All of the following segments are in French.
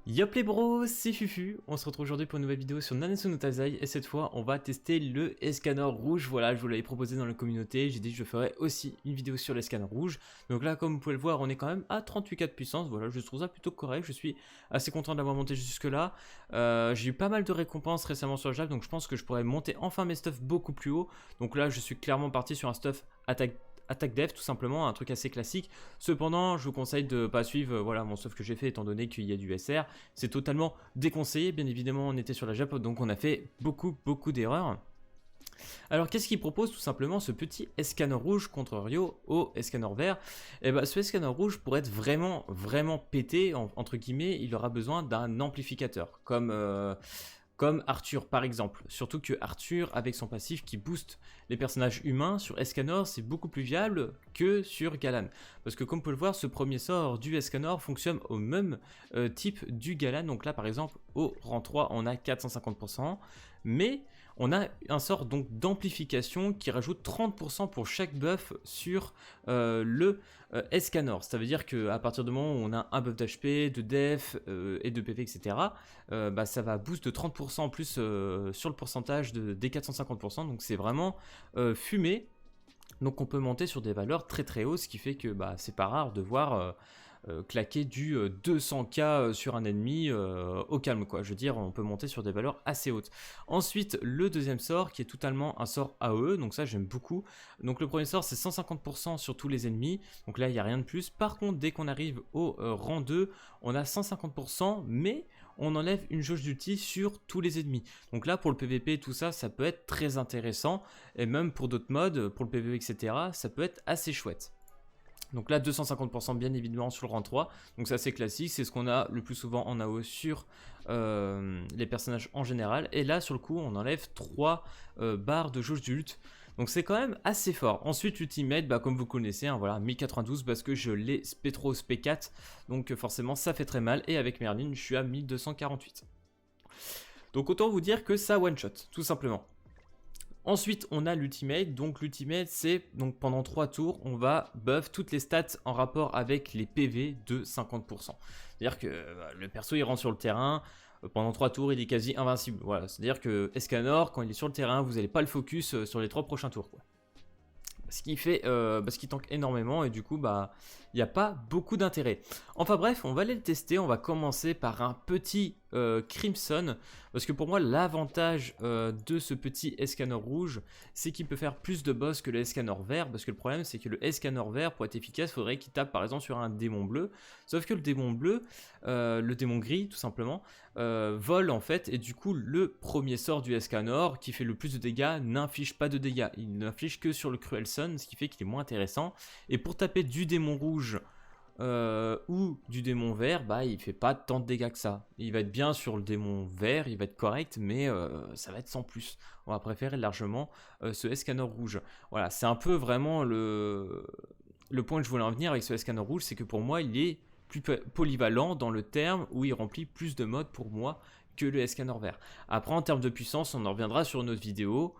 Yop les bros, c'est Fufu, on se retrouve aujourd'hui pour une nouvelle vidéo sur Nanatsu no Taizai et cette fois on va tester le escanor rouge. Voilà, je vous l'avais proposé dans la communauté, j'ai dit que je ferai aussi une vidéo sur l'escanor rouge. Donc là comme vous pouvez le voir on est quand même à 38K de puissance, voilà je trouve ça plutôt correct, je suis assez content de l'avoir monté jusque là. J'ai eu pas mal de récompenses récemment sur le Jab donc je pense que je pourrais monter enfin mes stuffs beaucoup plus haut. Donc là je suis clairement parti sur un stuff attaque dev tout simplement, un truc assez classique. Cependant je vous conseille de ne pas suivre voilà, mon stuff que j'ai fait étant donné qu'il y a du SR. C'est totalement déconseillé, bien évidemment on était sur la Jap donc on a fait beaucoup d'erreurs. Alors qu'est-ce qu'il propose tout simplement ce petit escanor rouge contre Ryo au escanor vert? Et bah ce escanor rouge pour être vraiment pété entre guillemets il aura besoin d'un amplificateur comme Arthur par exemple, surtout que Arthur avec son passif qui booste les personnages humains sur Escanor c'est beaucoup plus viable que sur Galan. Parce que comme vous pouvez le voir ce premier sort du Escanor fonctionne au même type du Galan, donc là par exemple au rang 3 on a 450%, mais on a un sort donc d'amplification qui rajoute 30% pour chaque buff sur le Escanor. Ça veut dire qu'à partir du moment où on a un buff d'HP, de def et de PV etc, bah, ça va boost de 30% en plus sur le pourcentage des 450%, donc c'est vraiment fumé. Donc on peut monter sur des valeurs très hautes, ce qui fait que bah, c'est pas rare de voir claquer du 200k sur un ennemi au calme quoi. Je veux dire on peut monter sur des valeurs assez hautes. Ensuite le deuxième sort qui est totalement un sort AOE, donc ça j'aime beaucoup. Donc le premier sort c'est 150% sur tous les ennemis, donc là il n'y a rien de plus. Par contre dès qu'on arrive au rang 2 on a 150% mais on enlève une jauge d'ulti sur tous les ennemis. Donc là pour le PVP tout ça, ça peut être très intéressant et même pour d'autres modes, pour le PVE etc, ça peut être assez chouette. Donc là 250% bien évidemment sur le rang 3, donc ça c'est classique, c'est ce qu'on a le plus souvent en AO sur les personnages en général, et là sur le coup on enlève 3 barres de jauge d'ult, donc c'est quand même assez fort. Ensuite l'ultimate, bah, comme vous connaissez, hein, voilà 1092 parce que je l'ai Spectros P4, donc forcément ça fait très mal, et avec Merlin je suis à 1248. Donc autant vous dire que ça one shot, tout simplement. Ensuite, on a l'ultimate. Donc l'ultimate, c'est donc pendant 3 tours, on va buff toutes les stats en rapport avec les PV de 50%. C'est-à-dire que le perso, il rentre sur le terrain, pendant 3 tours, il est quasi invincible. Voilà, c'est-à-dire que Escanor, quand il est sur le terrain, vous n'allez pas le focus sur les 3 prochains tours, quoi. Ce qui fait, parce qu'il tank énormément et du coup, bah, il n'y a pas beaucoup d'intérêt. Enfin bref, on va aller le tester. On va commencer par un petit Crimson, parce que pour moi, l'avantage de ce petit Escanor rouge, c'est qu'il peut faire plus de boss que le Escanor vert, parce que le problème, c'est que le Escanor vert, pour être efficace, il faudrait qu'il tape par exemple sur un démon bleu, sauf que le démon bleu, le démon gris, tout simplement, vole en fait, et du coup, le premier sort du Escanor, qui fait le plus de dégâts, n'inflige pas de dégâts. Il n'inflige que sur le Cruel Sun, ce qui fait qu'il est moins intéressant. Et pour taper du démon rouge ou du démon vert, bah il fait pas tant de dégâts que ça. Il va être bien sur le démon vert, il va être correct, mais ça va être sans plus. On va préférer largement ce Escanor rouge. Voilà, c'est un peu vraiment le point que je voulais en venir avec ce Escanor rouge, c'est que pour moi il est plus polyvalent dans le terme où il remplit plus de modes pour moi que le Escanor vert. Après en termes de puissance, on en reviendra sur une autre vidéo.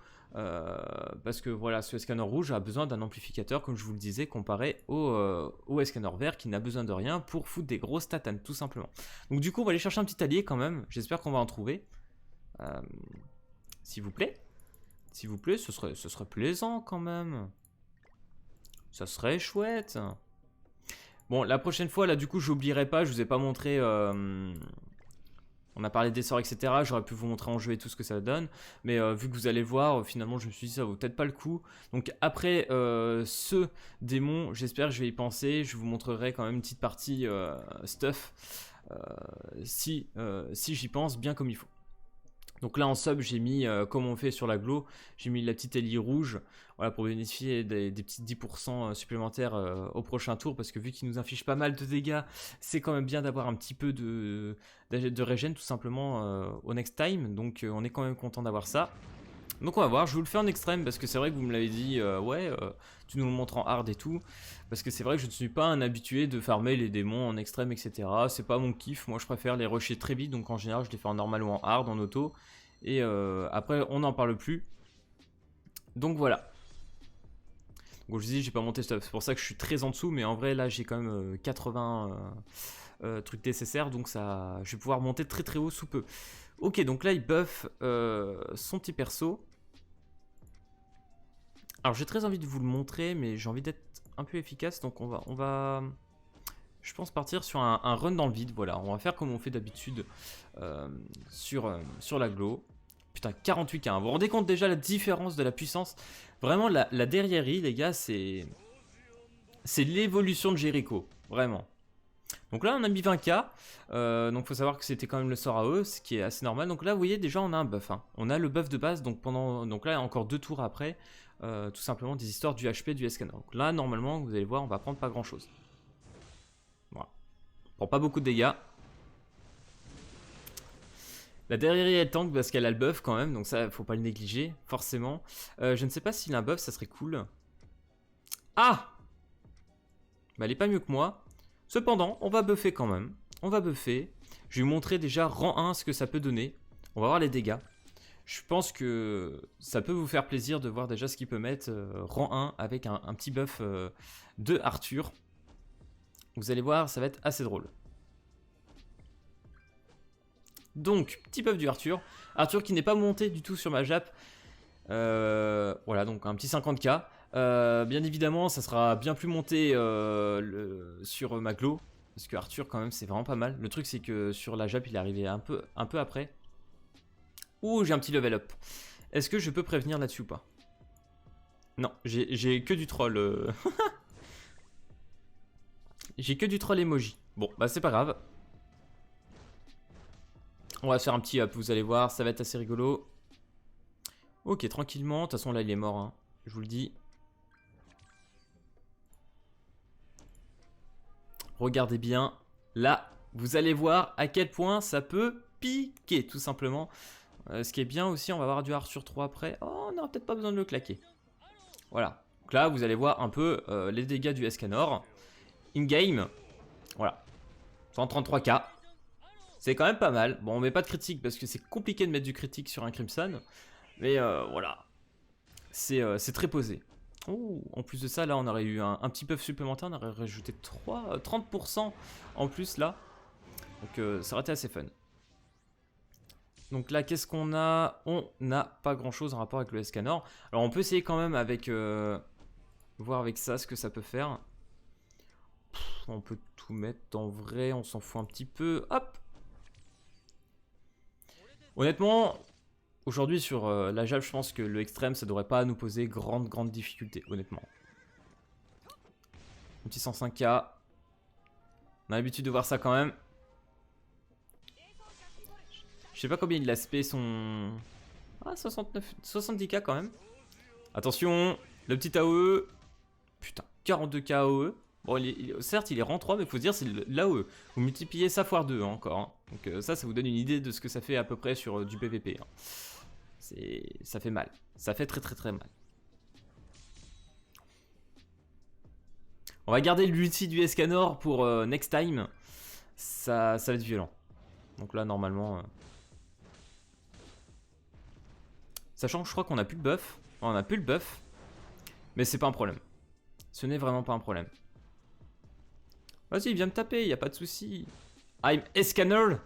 Parce que voilà, ce Escanor rouge a besoin d'un amplificateur, comme je vous le disais, comparé au Escanor vert qui n'a besoin de rien pour foutre des grosses tatanes, tout simplement. Donc du coup, on va aller chercher un petit allié quand même. J'espère qu'on va en trouver. S'il vous plaît. S'il vous plaît, ce serait plaisant quand même. Ça serait chouette. Bon, la prochaine fois, là, du coup, j'oublierai pas, je vous ai pas montré... On a parlé des sorts, etc. J'aurais pu vous montrer en jeu et tout ce que ça donne. Mais vu que vous allez voir, finalement, je me suis dit ça vaut peut-être pas le coup. Donc après ce démon, j'espère que je vais y penser. Je vous montrerai quand même une petite partie stuff. Si j'y pense bien comme il faut. Donc là en sub j'ai mis, comme on fait sur la glow, j'ai mis la petite Ellie rouge, voilà, pour bénéficier des petits 10% supplémentaires au prochain tour, parce que vu qu'il nous inflige pas mal de dégâts, c'est quand même bien d'avoir un petit peu de régène tout simplement au next time, donc on est quand même content d'avoir ça. Donc on va voir, je vous le fais en extrême parce que c'est vrai que vous me l'avez dit, ouais, tu nous le montres en hard et tout, parce que c'est vrai que je ne suis pas un habitué de farmer les démons en extrême, etc. C'est pas mon kiff, moi je préfère les rusher très vite, donc en général je les fais en normal ou en hard, en auto, et après on n'en parle plus. Donc voilà. Donc je vous dis, j'ai pas monté stuff, c'est pour ça que je suis très en dessous, mais en vrai là j'ai quand même 80 truc nécessaire, donc ça, je vais pouvoir monter très très haut sous peu. Ok, donc là il buff son petit perso. Alors j'ai très envie de vous le montrer, mais j'ai envie d'être un peu efficace, donc on va je pense partir sur un run dans le vide. Voilà, on va faire comme on fait d'habitude sur la glow. Putain, 48K, hein. Vous vous rendez compte déjà la différence de la puissance? Vraiment, la derrièrerie, les gars, c'est l'évolution de Jericho, vraiment. Donc là, on a mis 20K, donc faut savoir que c'était quand même le sort à eux, ce qui est assez normal. Donc là, vous voyez, déjà, on a un buff. Hein. On a le buff de base, donc là, encore 2 tours après, tout simplement des histoires du HP, du Escanor. Donc là, normalement, vous allez voir, on va prendre pas grand-chose. Voilà. On prend pas beaucoup de dégâts. La derrière elle tank parce qu'elle a le buff quand même, donc ça faut pas le négliger, forcément. Je ne sais pas s'il a un buff, ça serait cool. Ah! Bah elle est pas mieux que moi. Cependant, on va buffer quand même. On va buffer. Je vais vous montrer déjà rang 1 ce que ça peut donner. On va voir les dégâts. Je pense que ça peut vous faire plaisir de voir déjà ce qu'il peut mettre rang 1 avec un petit buff de Arthur. Vous allez voir, ça va être assez drôle. Donc, petit buff du Arthur. Arthur qui n'est pas monté du tout sur ma Jap. Voilà, donc un petit 50K. Bien évidemment, ça sera bien plus monté sur ma glow. Parce que Arthur, quand même, c'est vraiment pas mal. Le truc, c'est que sur la Jap, il est arrivé un peu après. Ouh, j'ai un petit level up. Est-ce que je peux prévenir là-dessus ou pas? Non, j'ai que du troll. J'ai que du troll emoji. Bon, bah c'est pas grave. On va faire un petit up, vous allez voir, ça va être assez rigolo. Ok, tranquillement. De toute façon, là, il est mort, hein, je vous le dis. Regardez bien. Là, vous allez voir à quel point ça peut piquer, tout simplement. Ce qui est bien aussi, on va avoir du Arthur 3 après. Oh, on n'aura peut-être pas besoin de le claquer. Voilà. Donc là, vous allez voir un peu les dégâts du Escanor. In-game. Voilà. 133K. C'est quand même pas mal. Bon, on met pas de critique parce que c'est compliqué de mettre du critique sur un Crimson. Mais voilà. C'est très posé. Oh, en plus de ça, là, on aurait eu un petit buff supplémentaire. On aurait rajouté 30% en plus, là. Donc, ça aurait été assez fun. Donc là, qu'est-ce qu'on a? On n'a pas grand-chose en rapport avec le Escanor. Alors, on peut essayer quand même avec... voir avec ça ce que ça peut faire. On peut tout mettre en vrai. On s'en fout un petit peu. Hop! Honnêtement, aujourd'hui sur la Jap, je pense que le extrême, ça devrait pas nous poser grande difficulté, honnêtement. Un petit 105K. On a l'habitude de voir ça quand même. Je sais pas combien il a spé son... Ah, 70K quand même. Attention, le petit AOE. Putain, 42K AOE. Bon, certes, il est rang 3, mais il faut se dire, c'est l'AOE. Vous multipliez ça x 2 hein, encore. Hein. Donc ça vous donne une idée de ce que ça fait à peu près sur du PVP. Hein. Ça fait mal. Ça fait très mal. On va garder l'ulti du Escanor pour next time. Ça va être violent. Donc là, normalement... Sachant que je crois qu'on a plus de buff. On a plus le buff. Mais c'est pas un problème. Ce n'est vraiment pas un problème. Vas-y, viens me taper, il n'y a pas de souci. I'm Escanor.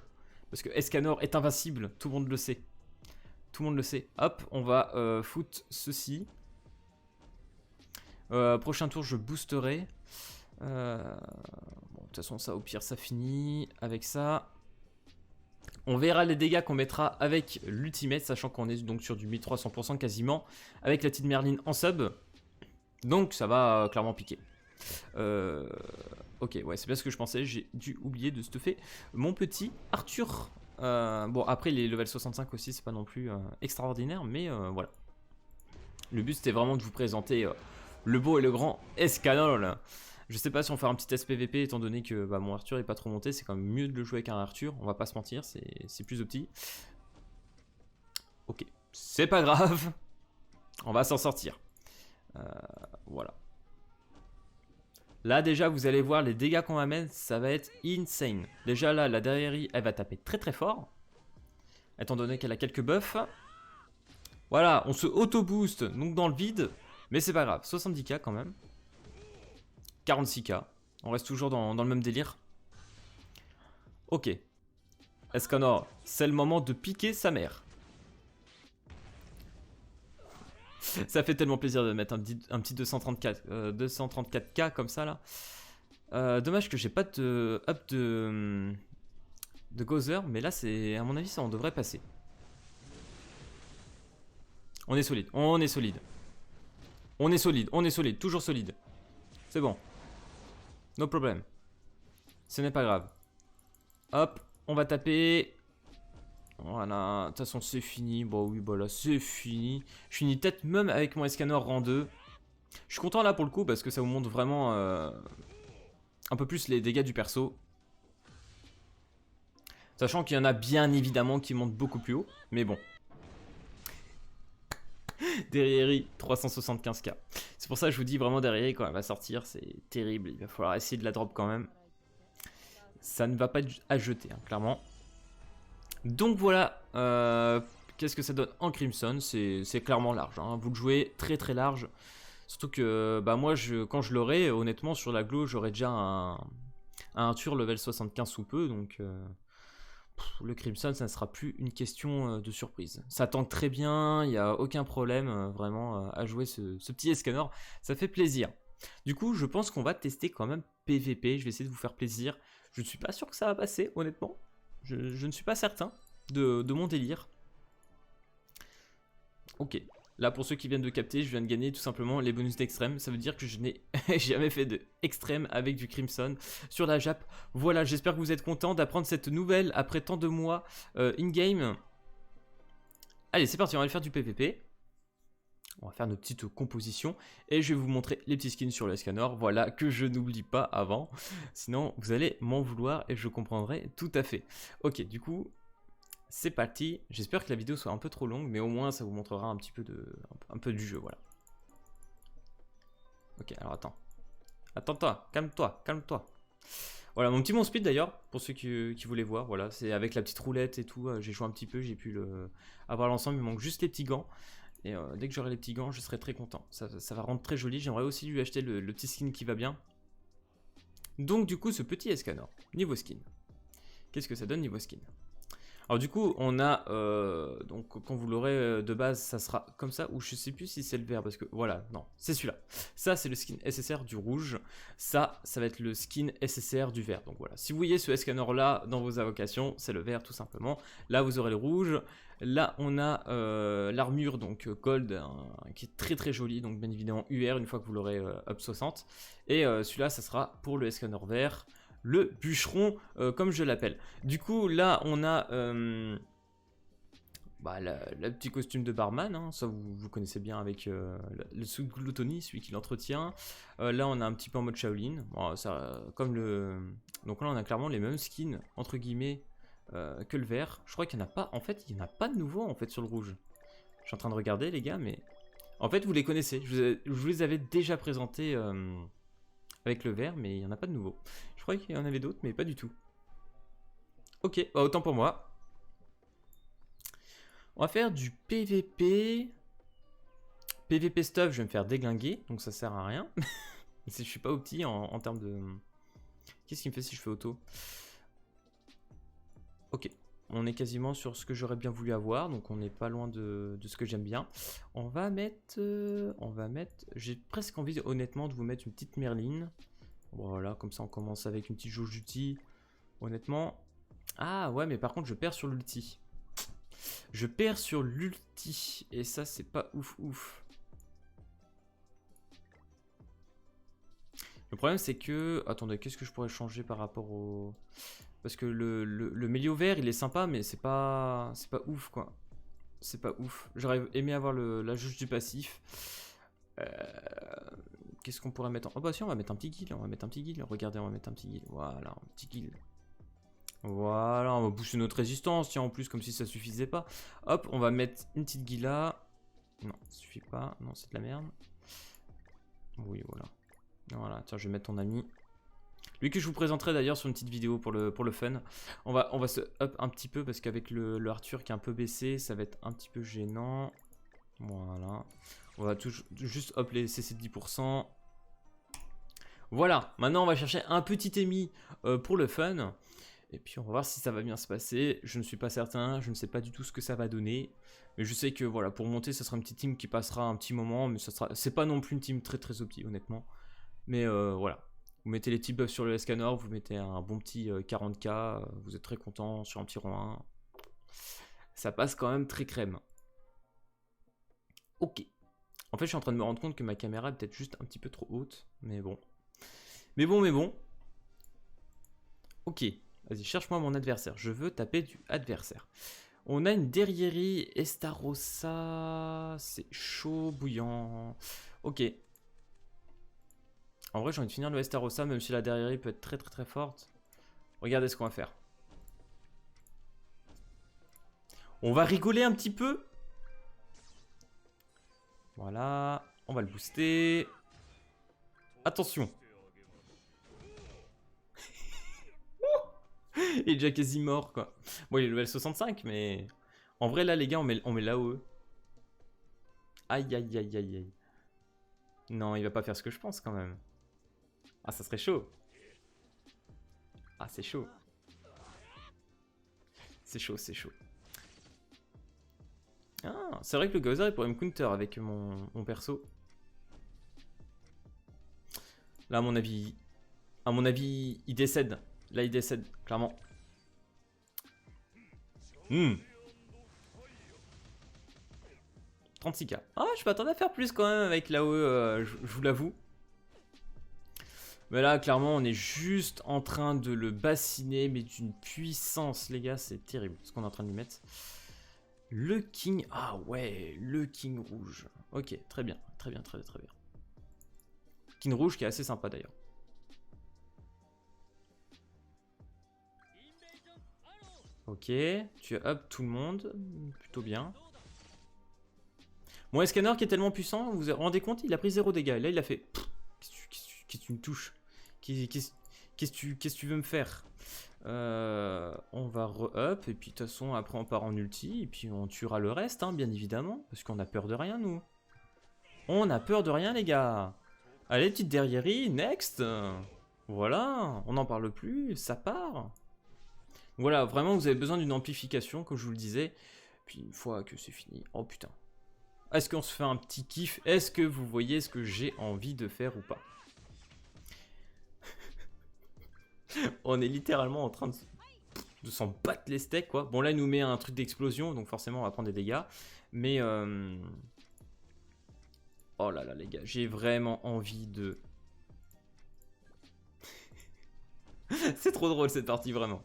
Parce que Escanor est invincible, tout le monde le sait. Tout le monde le sait. Hop, on va foutre ceci. Prochain tour, je boosterai. Bon, de toute façon, ça, au pire, ça finit avec ça. On verra les dégâts qu'on mettra avec l'ultimate, sachant qu'on est donc sur du 1300% quasiment. Avec la petite Merlin en sub. Donc, ça va clairement piquer. Ok, ouais, c'est bien ce que je pensais. J'ai dû oublier de stuffer mon petit Arthur. Bon, après, les level 65 aussi, c'est pas non plus extraordinaire, mais voilà. Le but, c'était vraiment de vous présenter le beau et le grand Escanor. Je sais pas si on fait un petit test PVP, étant donné que bah, mon Arthur est pas trop monté. C'est quand même mieux de le jouer avec un Arthur, on va pas se mentir, c'est plus opti. Ok, c'est pas grave. On va s'en sortir. Voilà. Là déjà vous allez voir les dégâts qu'on va mettre, ça va être insane. Déjà là la derrière elle va taper très fort. Étant donné qu'elle a quelques buffs. Voilà, on se auto-boost donc dans le vide. Mais c'est pas grave, 70K quand même. 46K, on reste toujours dans le même délire. Ok. Escanor, c'est le moment de piquer sa mère. Ça fait tellement plaisir de mettre un petit 234K comme ça là. Dommage que j'ai pas de up de Gozer, mais là c'est à mon avis ça on devrait passer. On est solide, on est solide. On est solide, on est solide, toujours solide. C'est bon. No problème. Ce n'est pas grave. Hop, on va taper. Voilà, de toute façon c'est fini. Bon oui, bah là c'est fini. Je finis peut-être même avec mon Escanor rang 2. Je suis content là pour le coup parce que ça vous montre vraiment un peu plus les dégâts du perso. Sachant qu'il y en a bien évidemment qui montent beaucoup plus haut. Mais bon. Derrière 375k. C'est pour ça que je vous dis vraiment derrière quand elle va sortir, c'est terrible. Il va falloir essayer de la drop quand même. Ça ne va pas être à jeter, hein, clairement. Donc voilà, qu'est-ce que ça donne en Crimson? C'est clairement large, hein. Vous le jouez très très large. Surtout que bah moi, quand je l'aurai, honnêtement, sur la glow, j'aurai déjà un Arthur level 75 sous peu. Donc le Crimson, ça ne sera plus une question de surprise. Ça tank très bien, il n'y a aucun problème vraiment à jouer ce petit Escanor. Ça fait plaisir. Du coup, je pense qu'on va tester quand même PVP. Je vais essayer de vous faire plaisir. Je ne suis pas sûr que ça va passer, honnêtement. Je ne suis pas certain de mon délire. Ok. Là, pour ceux qui viennent de capter, je viens de gagner tout simplement les bonus d'extrême. Ça veut dire que je n'ai jamais fait de extrême avec du Crimson sur la Jap. Voilà, j'espère que vous êtes contents d'apprendre cette nouvelle après tant de mois in-game. Allez, c'est parti, on va aller faire du PVP. On va faire nos petites compositions et je vais vous montrer les petits skins sur le Escanor. Voilà, que je n'oublie pas avant. Sinon, vous allez m'en vouloir et je comprendrai tout à fait. Ok, du coup, c'est parti. J'espère que la vidéo soit un peu trop longue, mais au moins ça vous montrera un petit peu un peu du jeu, voilà. Ok, alors attends. Attends-toi, calme-toi, calme-toi. Voilà, mon petit speed d'ailleurs, pour ceux qui voulaient voir, voilà, c'est avec la petite roulette et tout, j'ai joué un petit peu, j'ai pu avoir l'ensemble, il manque juste les petits gants. Et dès que j'aurai les petits gants, je serai très content. Ça va rendre très joli. J'aimerais aussi lui acheter le petit skin qui va bien. Donc du coup, ce petit Escanor, niveau skin. Qu'est-ce que ça donne niveau skin? Alors du coup, on a, donc quand vous l'aurez de base, ça sera comme ça, ou je sais plus si c'est le vert, parce que voilà, non, c'est celui-là. Ça, c'est le skin SSR du rouge, ça va être le skin SSR du vert. Donc voilà, si vous voyez ce Escanor là dans vos invocations, c'est le vert tout simplement. Là, vous aurez le rouge. Là, on a l'armure, donc gold, qui est très très jolie, donc bien évidemment UR, une fois que vous l'aurez up 60. Et celui-là, ça sera pour le Escanor vert. Le bûcheron, comme je l'appelle. Du coup, là, on a le petit costume de barman. Hein, ça, vous connaissez bien avec le sous de gloutonie, celui qui l'entretient. Là, on a un petit peu en mode Shaolin. Bon, ça, comme donc là, on a clairement les mêmes skins, entre guillemets, que le vert. Je crois qu'il n'y en a pas. En fait, il n'y en a pas de nouveau en fait, sur le rouge. Je suis en train de regarder, les gars, mais... En fait, vous les connaissez. Je vous les avais déjà présentés... avec le vert, mais il n'y en a pas de nouveau. Je croyais qu'il y en avait d'autres, mais pas du tout. Ok, bah autant pour moi. On va faire du PVP. PVP stuff, je vais me faire déglinguer, donc ça sert à rien. Si je suis pas opti en termes de... Qu'est-ce qui me fait si je fais auto? Ok, on est quasiment sur ce que j'aurais bien voulu avoir, donc on n'est pas loin de ce que j'aime bien. On va mettre... J'ai presque envie, honnêtement, de vous mettre une petite Merline. Voilà, comme ça on commence avec une petite jauge d'ulti. Honnêtement... Ah ouais, mais par contre je perds sur l'ulti. Je perds sur l'ulti. Et ça, c'est pas ouf ouf. Le problème, c'est que... Attendez, qu'est-ce que je pourrais changer par rapport au... Parce que le Mélio vert, il est sympa, mais c'est pas ouf, quoi. C'est pas ouf. J'aurais aimé avoir la jauge du passif. Qu'est-ce qu'on pourrait mettre en... Oh bah si, on va mettre un petit guild. On va mettre un petit guild. Regardez, on va mettre un petit guild. Voilà, un petit guild. Voilà, on va booster notre résistance, tiens, en plus, comme si ça suffisait pas. Hop, on va mettre une petite guilla. Non, ça suffit pas. Non, c'est de la merde. Oui, voilà. Voilà, tiens, je vais mettre ton ami. Lui que je vous présenterai d'ailleurs sur une petite vidéo pour le fun. On va se up un petit peu parce qu'avec le Arthur qui est un peu baissé, ça va être un petit peu gênant. Voilà. On va juste up les CC de 10%. Voilà, maintenant on va chercher un petit émis pour le fun. Et puis on va voir si ça va bien se passer. Je ne suis pas certain, je ne sais pas du tout ce que ça va donner. Mais je sais que voilà, pour monter, ça sera une petite team qui passera un petit moment. Mais ça sera, c'est pas non plus une team très très opti, honnêtement. Mais voilà. Vous mettez les petits buffs sur le Escanor, vous mettez un bon petit 40k, vous êtes très content sur un petit rang 1. Ça passe quand même très crème. Ok. En fait, je suis en train de me rendre compte que ma caméra est peut-être juste un petit peu trop haute. Mais bon. Mais bon. Ok. Vas-y, cherche-moi mon adversaire. Je veux taper du adversaire. On a une Derrieri Estarossa. C'est chaud, bouillant. Ok. En vrai, j'ai envie de finir le Estarossa, même si la Derrieri peut être très très très forte. Regardez ce qu'on va faire. On va rigoler un petit peu. Voilà. On va le booster. Attention. Il est déjà quasi mort, quoi. Bon, il est level 65, mais... En vrai, là, les gars, on met l'AOE. Aïe. Non, il va pas faire ce que je pense, quand même. Ah, ça serait chaud. Ah, c'est chaud. C'est chaud. Ah, c'est vrai que le Geyser, il pourrait me counter avec mon perso. Là, à mon avis, il décède. Là, il décède, clairement. 36k. Ah, je m'attendais à faire plus quand même avec l'AOE, je vous l'avoue. Mais là, clairement, on est juste en train de le bassiner, mais d'une puissance, les gars, c'est terrible ce qu'on est en train de lui mettre. Le King... Ah ouais, le King rouge. Ok, très bien. King rouge qui est assez sympa d'ailleurs. Ok, tu as up tout le monde, plutôt bien. Mon Escanor qui est tellement puissant, vous vous rendez compte, il a pris 0 dégâts. Et là, il a fait... Qu'est-ce que tu me touches? Qu'est-ce que tu veux me faire? On va re-up, et puis de toute façon, après on part en ulti, et puis on tuera le reste, hein, bien évidemment, parce qu'on a peur de rien, nous. On a peur de rien, les gars. Allez, petite derrière, next. Voilà, on n'en parle plus, ça part. Voilà, vraiment, vous avez besoin d'une amplification, comme je vous le disais. Puis une fois que c'est fini, oh putain. Est-ce qu'on se fait un petit kiff? Est-ce que vous voyez ce que j'ai envie de faire ou pas? On est littéralement en train de s'en battre les steaks, quoi. Bon, là, il nous met un truc d'explosion, donc forcément, on va prendre des dégâts. Mais, oh là là, les gars, j'ai vraiment envie de... C'est trop drôle, cette partie, vraiment.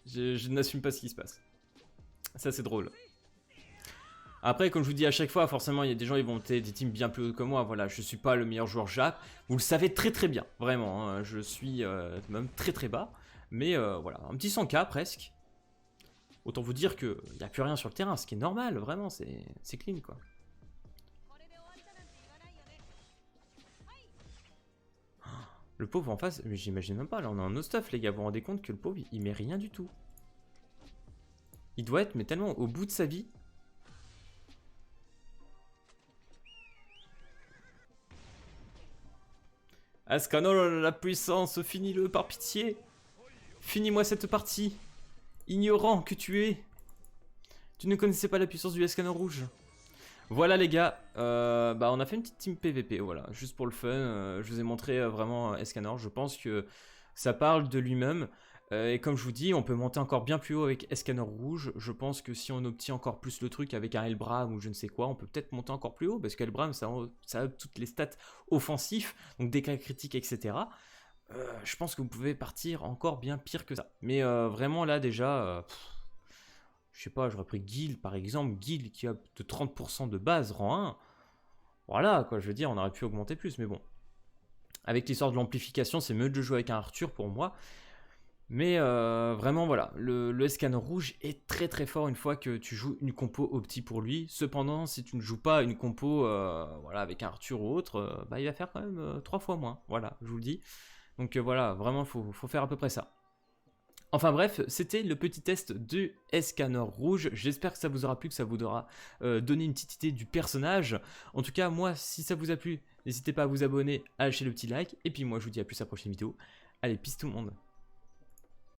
Je n'assume pas ce qui se passe. Ça, c'est drôle. Après, comme je vous dis à chaque fois, forcément, il y a des gens qui vont monter des teams bien plus hauts que moi. Voilà, je suis pas le meilleur joueur Jap. Vous le savez très très bien, vraiment. Hein, je suis même très très bas. Mais voilà, un petit 100k presque. Autant vous dire qu'il n'y a plus rien sur le terrain, ce qui est normal, vraiment, c'est clean, quoi. Le pauvre en face, mais j'imagine même pas, là on est en no stuff, les gars. Vous vous rendez compte que le pauvre, il met rien du tout. Il doit être, mais tellement au bout de sa vie. Escanor, la puissance, finis-le par pitié. Finis-moi cette partie. Ignorant que tu es. Tu ne connaissais pas la puissance du Escanor rouge. Voilà les gars, bah on a fait une petite team PVP, voilà, juste pour le fun. Je vous ai montré vraiment Escanor, je pense que ça parle de lui-même. Et comme je vous dis, on peut monter encore bien plus haut avec Escanor rouge. Je pense que si on obtient encore plus le truc avec un Helbram ou je ne sais quoi, on peut peut-être monter encore plus haut, parce qu'Helbram ça a toutes les stats offensifs, donc dégâts critiques, etc. Je pense que vous pouvez partir encore bien pire que ça. Mais vraiment là déjà... je sais pas, j'aurais pris Gil par exemple, Gil qui a de 30% de base, rang 1. Voilà, quoi, je veux dire, on aurait pu augmenter plus, mais bon. Avec l'histoire de l'amplification, c'est mieux de jouer avec un Arthur pour moi. Mais vraiment, voilà, le Escanor rouge est très très fort une fois que tu joues une compo opti pour lui. Cependant, si tu ne joues pas une compo voilà, avec un Arthur ou autre, bah, il va faire quand même 3 fois moins. Voilà, je vous le dis. Donc voilà, vraiment, il faut faire à peu près ça. Enfin bref, c'était le petit test de Escanor rouge. J'espère que ça vous aura plu, que ça vous aura donné une petite idée du personnage. En tout cas, moi, si ça vous a plu, n'hésitez pas à vous abonner, à lâcher le petit like. Et puis moi, je vous dis à plus à la prochaine vidéo. Allez, peace tout le monde.